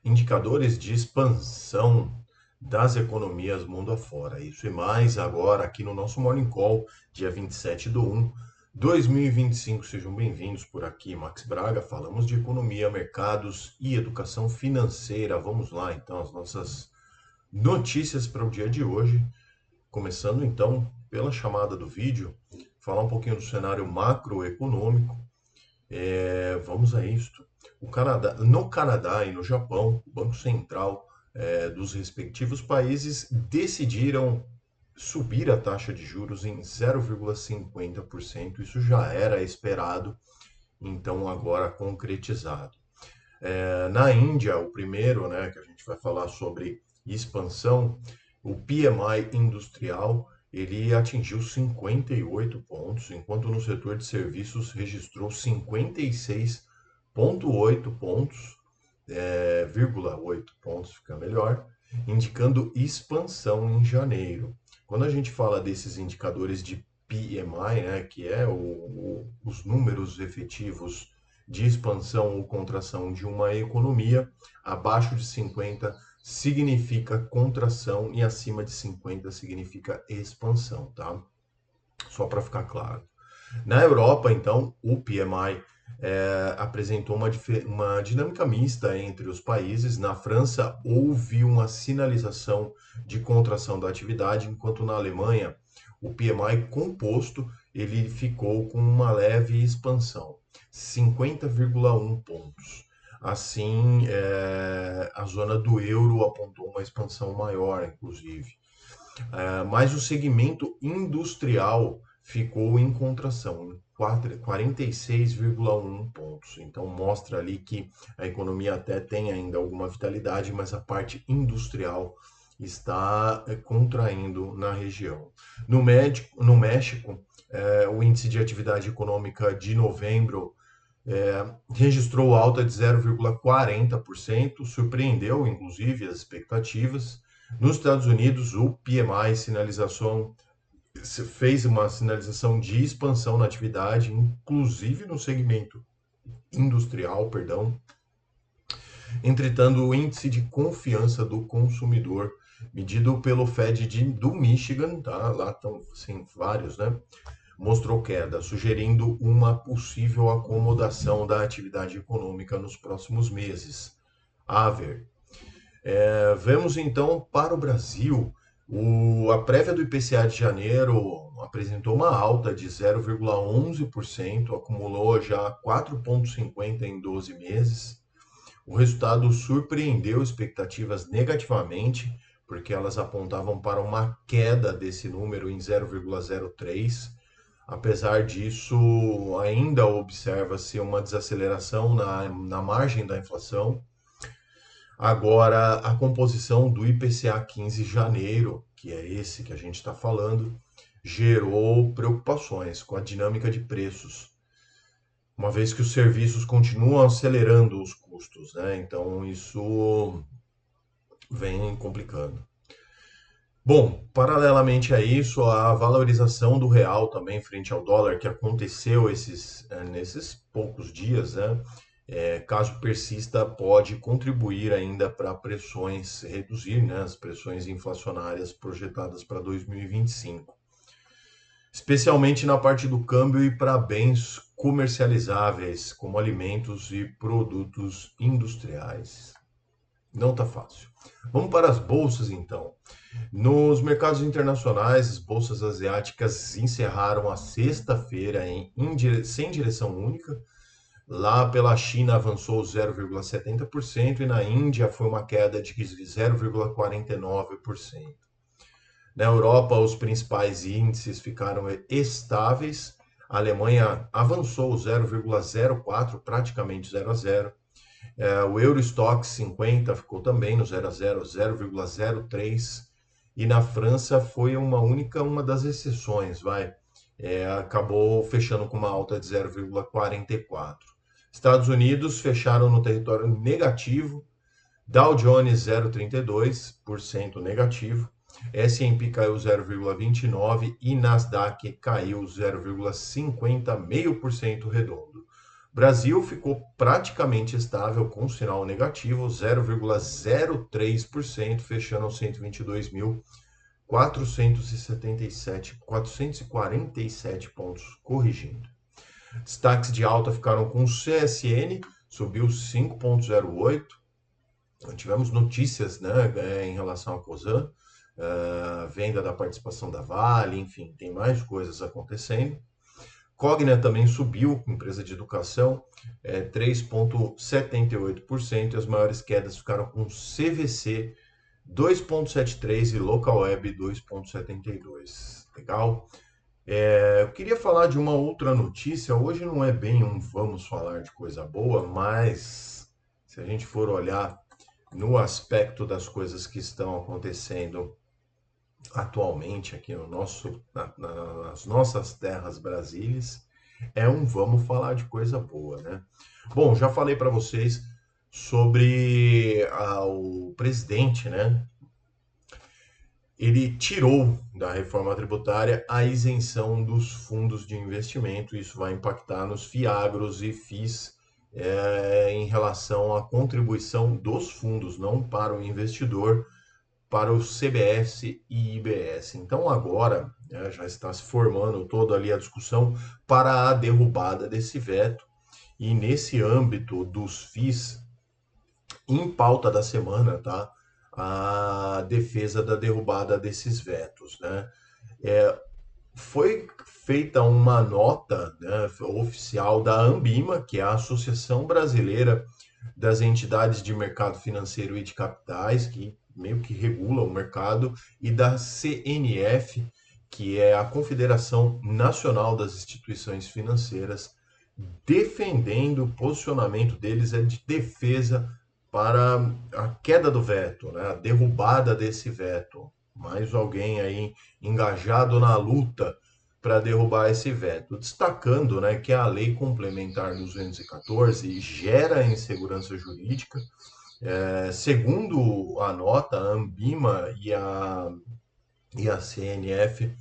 Indicadores de expansão das economias mundo afora. Isso e mais agora aqui no nosso Morning Call, dia 27/1/2025. Sejam bem-vindos por aqui, Max Braga. Falamos de economia, mercados e educação financeira. Vamos lá, então, as nossas notícias para o dia de hoje. Começando, então, pela chamada do vídeo, falar um pouquinho do cenário macroeconômico. Vamos a isto. No Canadá e no Japão, o Banco Central dos respectivos países decidiram subir a taxa de juros em 0,50%. Isso já era esperado, então agora concretizado. Na Índia, o primeiro, né, que a gente vai falar sobre expansão, o PMI industrial, ele atingiu 58 pontos, enquanto no setor de serviços registrou 56,8 pontos, 0,8 pontos, fica melhor, indicando expansão em janeiro. Quando a gente fala desses indicadores de PMI, né, que é os números efetivos de expansão ou contração de uma economia, abaixo de 50 significa contração e acima de 50 significa expansão, tá? Só para ficar claro. Na Europa, então, o PMI apresentou uma dinâmica mista entre os países. Na França, houve uma sinalização de contração da atividade, enquanto na Alemanha, o PMI composto ele ficou com uma leve expansão, 50,1 pontos. Assim, a zona do euro apontou uma expansão maior, inclusive. Mas o segmento industrial ficou em contração, 46,1 pontos. Então mostra ali que a economia até tem ainda alguma vitalidade, mas a parte industrial está contraindo na região. No México, o índice de atividade econômica de novembro registrou alta de 0,40%, surpreendeu inclusive as expectativas. Nos Estados Unidos, o PMI fez uma sinalização de expansão na atividade, inclusive no segmento industrial, perdão. Entretanto, o índice de confiança do consumidor, medido pelo Fed do Michigan, tá? Lá estão assim, vários, né? Mostrou queda, sugerindo uma possível acomodação da atividade econômica nos próximos meses. A ver. Vemos então para o Brasil. A prévia do IPCA de janeiro apresentou uma alta de 0,11%, acumulou já 4,50% em 12 meses. O resultado surpreendeu expectativas negativamente, porque elas apontavam para uma queda desse número em 0,03%. Apesar disso, ainda observa-se uma desaceleração na margem da inflação. Agora, a composição do IPCA 15 de janeiro, que é esse que a gente está falando, gerou preocupações com a dinâmica de preços, uma vez que os serviços continuam acelerando os custos, né? Então, isso vem complicando. Bom, paralelamente a isso, a valorização do real também frente ao dólar que aconteceu nesses poucos dias, né? Caso persista, pode contribuir ainda para pressões, reduzir, né, as pressões inflacionárias projetadas para 2025, especialmente na parte do câmbio e para bens comercializáveis, como alimentos e produtos industriais. Não está fácil. Vamos para as bolsas, então. Nos mercados internacionais, as bolsas asiáticas encerraram a sexta-feira sem direção única. Lá pela China avançou 0,70% e na Índia foi uma queda de 0,49%. Na Europa, os principais índices ficaram estáveis. A Alemanha avançou 0,04%, praticamente 0 a 0. O Eurostoxx 50 ficou também no 0 a 0, 0,03%. E na França foi uma das exceções, acabou fechando com uma alta de 0,44%. Estados Unidos fecharam no território negativo, Dow Jones 0,32% negativo, S&P caiu 0,29% e Nasdaq caiu 0,50%, meio por cento redondo. Brasil ficou praticamente estável com sinal negativo, 0,03%, fechando aos 122.447 pontos, corrigindo. Destaques de alta ficaram com o CSN, subiu 5,08. Tivemos notícias, né, em relação à Cosan, venda da participação da Vale, enfim, tem mais coisas acontecendo. Cogna também subiu, empresa de educação, 3,78%, e as maiores quedas ficaram com CVC 2,73% e Localweb 2,72%. Legal? Eu queria falar de uma outra notícia. Hoje não é bem um vamos falar de coisa boa, mas se a gente for olhar no aspecto das coisas que estão acontecendo atualmente aqui no nas nossas terras brasileiras, é um vamos falar de coisa boa, né? Bom, já falei para vocês sobre o presidente, né? Ele tirou da reforma tributária a isenção dos fundos de investimento. Isso vai impactar nos fiagros e FIIs em relação à contribuição dos fundos, não para o investidor, para o CBS e IBS. Então agora, né, já está se formando toda ali a discussão para a derrubada desse veto. E nesse âmbito dos FIIs, em pauta da semana, tá? A defesa da derrubada desses vetos, né? Foi feita uma nota, né, oficial da Ambima, que é a Associação Brasileira das Entidades de Mercado Financeiro e de Capitais, que meio que regula o mercado, e da CNF, que é a Confederação Nacional das Instituições Financeiras, defendendo o posicionamento deles de defesa para a queda do veto, né, a derrubada desse veto. Mais alguém aí engajado na luta para derrubar esse veto, destacando, né, que a Lei Complementar 214 gera insegurança jurídica. Segundo a nota, a Ambima e a CNF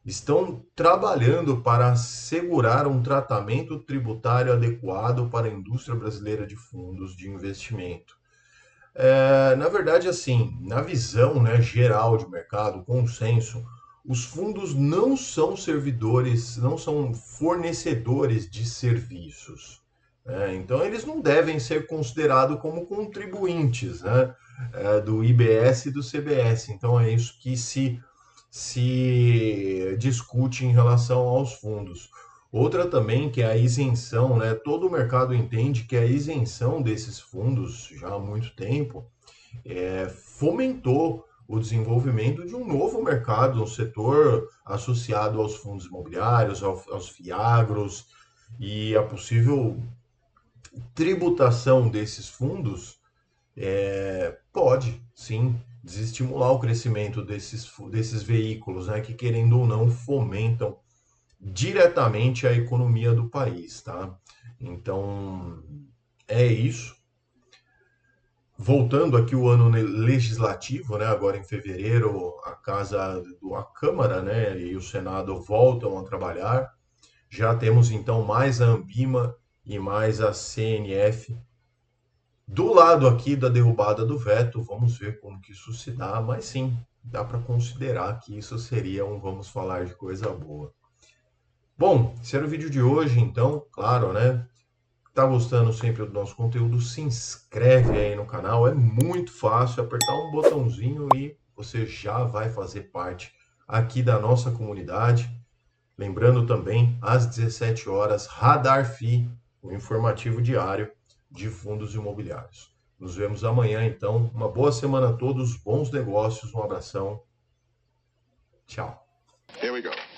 estão trabalhando para assegurar um tratamento tributário adequado para a indústria brasileira de fundos de investimento. Na verdade, assim, na visão, né, geral de mercado, consenso, os fundos não são servidores, não são fornecedores de serviços. Então, eles não devem ser considerados como contribuintes, né, do IBS e do CBS. Então, é isso que se discute em relação aos fundos. Outra também que é a isenção, né? Todo o mercado entende que a isenção desses fundos já há muito tempo fomentou o desenvolvimento de um novo mercado, um setor associado aos fundos imobiliários, aos fiagros, e a possível tributação desses fundos pode, sim, desestimular o crescimento desses veículos, né, que querendo ou não fomentam diretamente a economia do país, tá? Então, é isso. Voltando aqui o ano legislativo, né? Agora em fevereiro, a Câmara, né, e o Senado voltam a trabalhar. Já temos então mais a Ambima e mais a CNF do lado aqui da derrubada do veto. Vamos ver como que isso se dá, mas sim, dá para considerar que isso seria vamos falar de coisa boa. Bom, esse era o vídeo de hoje, então, claro, né? Tá gostando sempre do nosso conteúdo, se inscreve aí no canal, é muito fácil, apertar um botãozinho e você já vai fazer parte aqui da nossa comunidade. Lembrando também, às 17 horas, Radar FI, o informativo diário de fundos imobiliários. Nos vemos amanhã, então. Uma boa semana a todos, bons negócios, um abração. Tchau. Here we go.